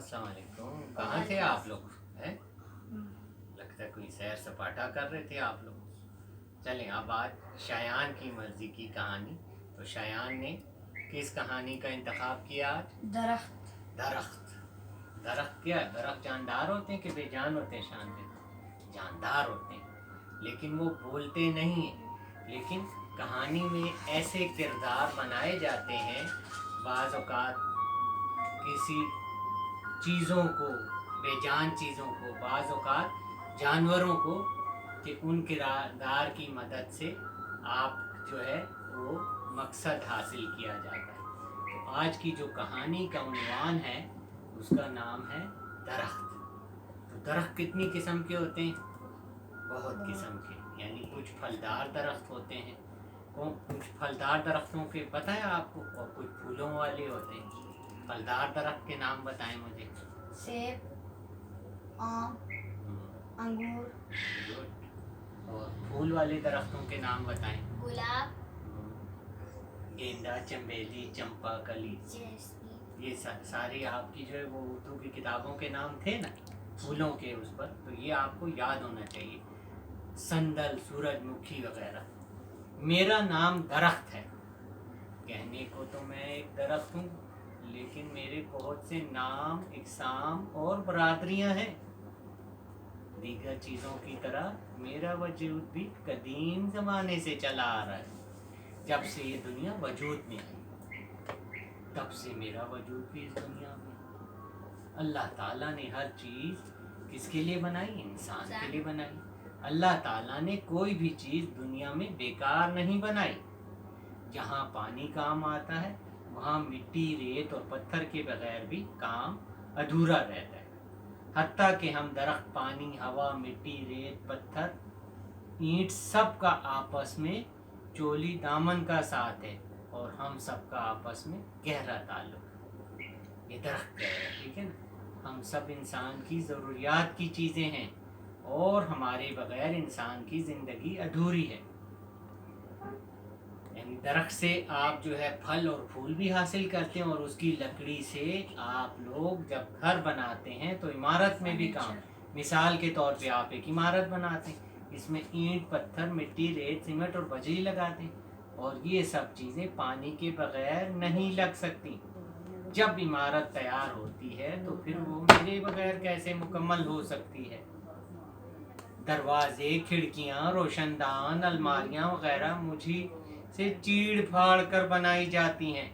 अस्सलाम वालेकुम। कहाँ थे आप लोग हैं? लगता है कोई सैर सपाटा कर रहे थे आप लोग। चलें अब आज शायान की मर्जी की कहानी। तो शायान ने किस कहानी का इंतखाब किया आज? दरख्त। दरख्त। दरख्त क्या है? दरख्त जानदार होते हैं कि बेजान होते हैं? शान पे जानदार होते हैं, लेकिन वो बोलते नहीं हैं। लेकिन कहानी में ऐसे किरदार बनाए जाते हैं, बाज़ औक़ात किसी चीज़ों को, बेजान चीज़ों को, बाज़ औक़ात जानवरों को, कि उन किरदार की मदद से आप जो है वो मकसद हासिल किया जाता है। तो आज की जो कहानी का उन्वान है उसका नाम है दरख्त। तो दरख्त कितनी किस्म के होते हैं? बहुत किस्म के। यानी कुछ फलदार दरख्त होते हैं, कुछ फलदार दरख्तों के पता है आपको, और कुछ फूलों वाले होते हैं। फलदार दरख्त के नाम बताएं मुझे। सेब, आम, अंगूर। और फूल वाले दरख्तों के नाम बताएं। गुलाब, गेंदा, चंबेली, चंपा, कली। ये सारी आपकी जो है वो उर्दू की किताबों के नाम थे ना, फूलों के उस पर, तो ये आपको याद होना चाहिए। संदल, सूरजमुखी वगैरह। मेरा नाम दरख्त है। कहने को तो मैं एक दरख्त हूँ, लेकिन मेरे बहुत से नाम, इकसाम और बरादरियाँ हैं। दीगर चीज़ों की तरह मेरा वजूद भी कदीम ज़माने से चला आ रहा है। जब से ये दुनिया वजूद में आई, तब से मेरा वजूद भी इस दुनिया में। अल्लाह ताला ने हर चीज़ किसके लिए बनाई? इंसान के लिए बनाई। अल्लाह ताला ने कोई भी चीज़ दुनिया में बेकार नहीं बनाई। जहाँ पानी काम आता है वहाँ मिट्टी, रेत और पत्थर के बगैर भी काम अधूरा रहता है। हत्ता कि हम दरख्त, पानी, हवा, मिट्टी, रेत, पत्थर, ईंट सब का आपस में चोली दामन का साथ है, और हम सब का आपस में गहरा ताल्लुक। ये दरख्त कह रहा है, ठीक है ना। हम सब इंसान की ज़रूरियात की चीज़ें हैं, और हमारे बगैर इंसान की ज़िंदगी अधूरी है। यानी दरख्त से आप जो है फल और फूल भी हासिल करते हैं, और उसकी लकड़ी से आप लोग जब घर बनाते हैं तो इमारत में भी काम, मिसाल के तौर पे आप एक इमारत बनाते हैं, इसमें ईंट, पत्थर, मिट्टी, रेत, सीमेंट और बजरी लगाते हैं, और ये सब चीज़ें पानी के बगैर नहीं लग सकती। जब इमारत तैयार होती है तो फिर वो मेरे बगैर कैसे मुकम्मल हो सकती है? दरवाजे, खिड़कियाँ, रोशनदान, अलमारियाँ वगैरह मुझे से चीड़ फाड़ कर बनाई जाती हैं,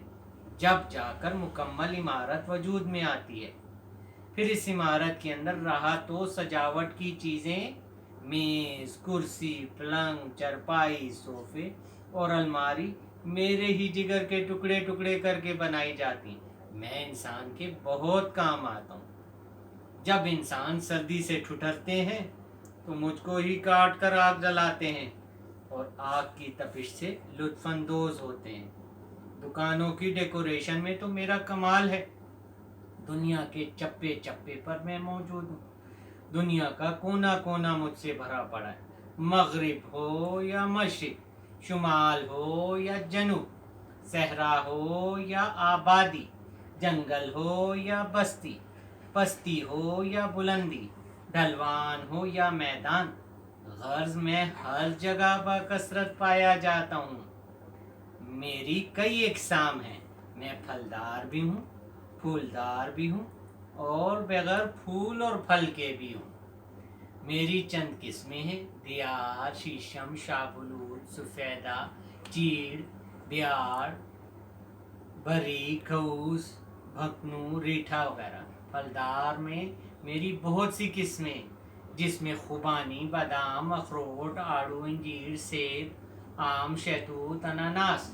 जब जाकर मुकम्मल इमारत वजूद में आती है। फिर इस इमारत के अंदर रहा तो सजावट की चीज़ें, मेज़, कुर्सी, पलंग, चरपाई, सोफे और अलमारी मेरे ही जिगर के टुकड़े टुकड़े करके बनाई जाती। मैं इंसान के बहुत काम आता हूँ। जब इंसान सर्दी से ठुठरते हैं तो मुझको ही काट कर आग जलाते हैं, और आग की तपिश से लुत्फानंदोज होते हैं। दुकानों की डेकोरेशन में तो मेरा कमाल है। दुनिया के चप्पे चप्पे पर मैं मौजूद हूँ। दुनिया का कोना कोना मुझसे भरा पड़ा है। मगरिब हो या मशरिक, शुमाल हो या जनूब, सहरा हो या आबादी, जंगल हो या बस्ती, पस्ती हो या बुलंदी, ढलवान हो या मैदान, गर्ज में हर जगह बकसरत पाया जाता हूँ। मेरी कई इकसाम हैं। मैं फलदार भी हूँ, फूलदार भी हूँ, और बगैर फूल और फल के भी हूँ। मेरी चंद किस्में हैं: दियार, शीशम, शाहबलूत, सफ़ेदा, चीड़, बियार, बरी, खऊस, भकनू, रीठा वगैरह। फलदार में मेरी बहुत सी किस्में, जिसमें खुबानी, बादाम, अखरोट, आड़ू, अंजीर, सेब, आम, शहतूत, अनानास।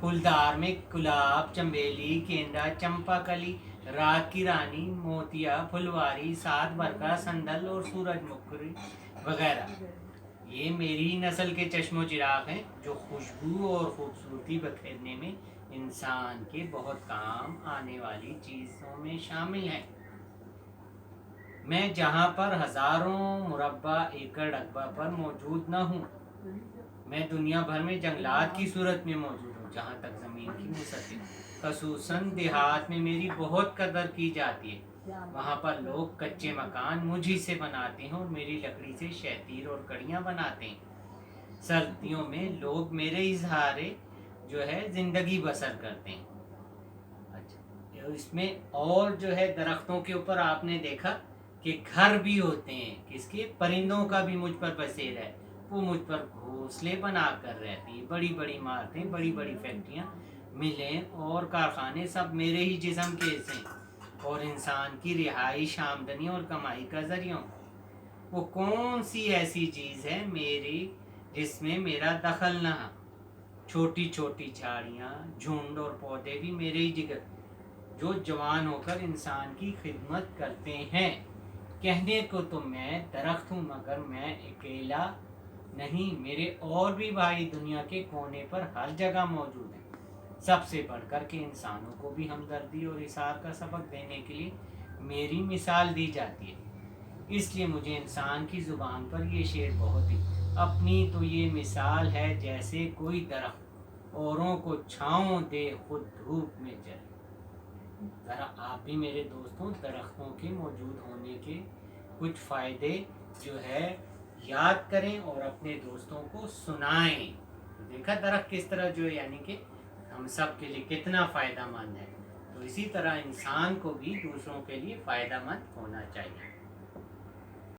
फूलदार में गुलाब, चंबेली, गेंदा, चंपा कली, रात की रानी, मोतिया, फुलवारी, सात बरका, संदल और सूरजमुखी वगैरह। ये मेरी नस्ल के चश्मो चिराग हैं, जो खुशबू और खूबसूरती बखेरने में इंसान के बहुत काम आने वाली चीज़ों में शामिल हैं। मैं जहाँ पर हज़ारों मुरब्बा एकड़ रकबा पर मौजूद न हूँ, मैं दुनिया भर में जंगलात की सूरत में मौजूद हूँ, जहाँ तक ज़मीन की वसअत है। خصوصاً دیہات میں میری بہت قدر کی جاتی ہے۔ وہاں پر لوگ کچے مکان مجھ ہی سے بناتے ہیں اور میری لکڑی سے شتیر اور کڑیاں بناتے ہیں۔ سردیوں میں لوگ میرے اظہارے جو ہے زندگی بسر کرتے ہیں۔ اچھا، اس میں اور جو ہے درختوں کے اوپر آپ نے دیکھا کہ گھر بھی ہوتے ہیں، کس کے؟ پرندوں کا بھی مجھ پر بسیرا ہے، وہ مجھ پر گھونسلے بنا کر رہتی ہیں۔ بڑی بڑی عمارتیں، بڑی بڑی فیکٹریاں، ملیں اور کارخانے سب میرے ہی جسم کے حصے ہیں، اور انسان کی رہائش، آمدنی اور کمائی کا ذریعہ۔ وہ کون سی ایسی چیز ہے میری جس میں میرا دخل نہ ہو؟ چھوٹی چھوٹی جھاڑیاں، جھنڈ اور پودے بھی میرے ہی جگر، جو جوان ہو کر انسان کی خدمت کرتے ہیں۔ کہنے کو تو میں درخت ہوں، مگر میں اکیلا نہیں، میرے اور بھی بھائی دنیا کے کونے پر ہر جگہ موجود ہیں۔ سب سے بڑھ کر کے انسانوں کو بھی ہمدردی اور اثار کا سبق دینے کے لیے میری مثال دی جاتی ہے۔ اس لیے مجھے انسان کی زبان پر یہ شعر بہت ہی، اپنی تو یہ مثال ہے جیسے کوئی درخت اوروں کو چھاؤں دے خود دھوپ میں جلے۔ ذرا آپ بھی میرے دوستوں درختوں کے موجود ہونے کے کچھ فائدے جو ہے یاد کریں اور اپنے دوستوں کو سنائیں۔ دیکھا درخت کس طرح جو ہے یعنی کہ ہم سب کے لیے کتنا فائدہ مند ہے، تو اسی طرح انسان کو بھی دوسروں کے لیے فائدہ مند ہونا چاہیے۔